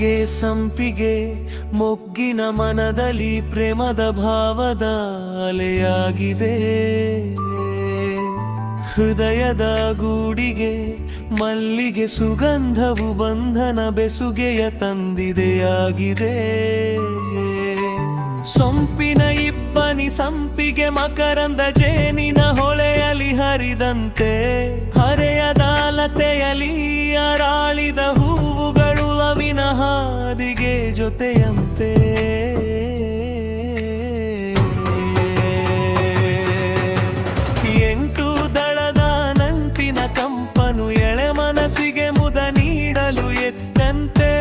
ಮಲ್ಲಿಗೆ ಸಂಪಿಗೆ ಮೊಗ್ಗಿನ ಮನದಲ್ಲಿ ಪ್ರೇಮದ ಭಾವದ ಅಲೆಯಾಗಿದೆ. ಹೃದಯದ ಗೂಡಿಗೆ ಮಲ್ಲಿಗೆ ಸುಗಂಧವು ಬಂಧನ ಬೆಸುಗೆಯ ತಂದಿದೆಯಾಗಿದೆ. ಸೊಂಪಿನ ಇಬ್ಬನಿ ಸಂಪಿಗೆ ಮಕರಂದ ಜೇನಿನ ಹೊಳೆಯಲಿ ಹರಿದಂತೆ, ಹರೆಯದ ಲತೆಯಲಿ ಅರಾಳಿದ ಹೂವುಗಳು ಲವಿನ ಹಾದಿಗೆ ಜೊತೆಯಂತೆ. ಎಂಟು ದಳದ ನಂಟಿನ ಕಂಪನು ಎಳೆ ಮನಸ್ಸಿಗೆ ಮುದ ನೀಡಲು ಎತ್ತಂತೆ.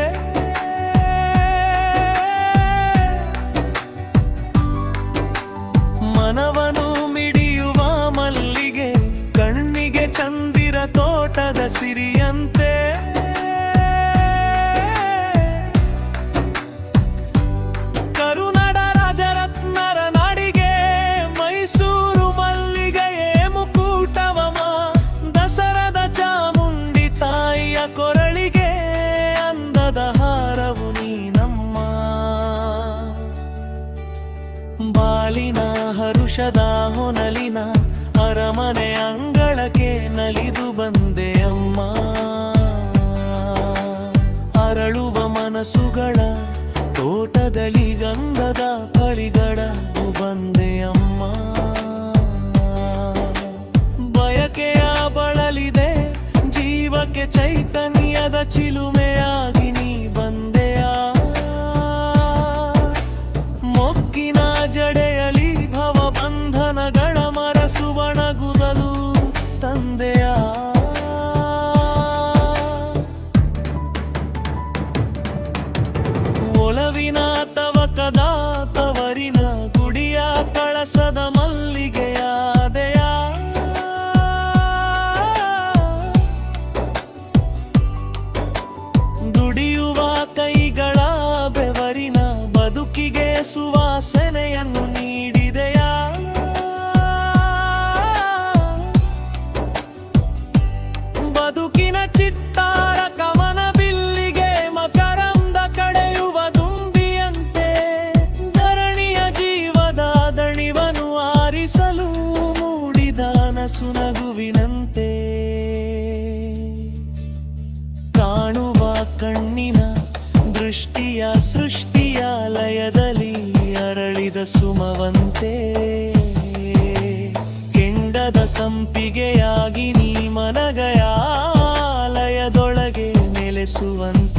ಮನವನು ಮಿಡಿಯುವ ಮಲ್ಲಿಗೆ ಕಣ್ಣಿಗೆ ಚಂದಿರ ತೋಟದ ಸಿರಿಯಂತೆ. ಕರುನಾಡ ರಾಜರತ್ನರ ನಾಡಿಗೆ ಮೈಸೂರು ಮಲ್ಲಿಗೆಯೇ ಮುಕುಟವಮ. ದಸರದ ಚಾಮುಂಡಿ ತಾಯಿಯ ಕೊರಳಿಗೆ ಅಂದದ ಹಾರವು ನೀನಮ್ಮ. ಬಾಲಿನ ಹರುಷದ ಹೊನಲಿನ ಅರಮನೆ ಅಂಗಳಕ್ಕೆ ನಲಿದು ಬಂದೆ ಅಮ್ಮ. ಅರಳುವ ಮನಸ್ಸುಗಳ ತೋಟದಲ್ಲಿ ಗಂಧದ ಫಳಿಗಳ ಬಂದೆ ಅಮ್ಮ. ಬಯಕೆಯ ಬಳಲಿದೆ ಜೀವಕ್ಕೆ ಚೈತನ್ಯದ ಚಿಲುಮೆಯಾಗಿ ನೀ ಬಂದೆಯ. ಮೊಗ್ಗಿನ ಜಡೆಯಲಿ ಭವಬಂಧನಗಳ ಮರಸುವಣಗುದಲು ತಂದೆಯ. ಒಲವಿನ ತವಕದ ತವರಿನ ಗುಡಿಯ ಕಳಸದ ಮಲ್ಲಿಗೆಯಾದೆಯ. ದುಡಿಯುವ ಕೈಗಳ ಬೆವರಿನ ಬದುಕಿಗೆ ಸುವಾಸನೆಯನ್ನು ನೀಡಿದೆಯ. ಬದುಕಿನ ಚಿತ್ತಾರ ಕವನ ಬಿಲ್ಲಿಗೆ ಮಕರಂದ ಕಡೆಯುವ ದುಂಬಿಯಂತೆ. ಧರಣಿಯ ಜೀವದ ದಣಿವನು ಆರಿಸಲು ಮೂಡಿದ ನಸುನಗುವಿನಂತೆ. ಕಾಣುವ ಕಣ್ಣಿನ ದೃಷ್ಟಿಯ ಸೃಷ್ಟಿಯ ಲಯದಲ್ಲಿ ಅರಳಿದ ಸುಮವಂತೆ. ಕೆಂಡದ ಸಂಪಿಗೆಯಾಗಿ ನೀ ಮನಗಯ ಲಯದೊಳಗೆ ನೆಲೆಸುವಂತೆ.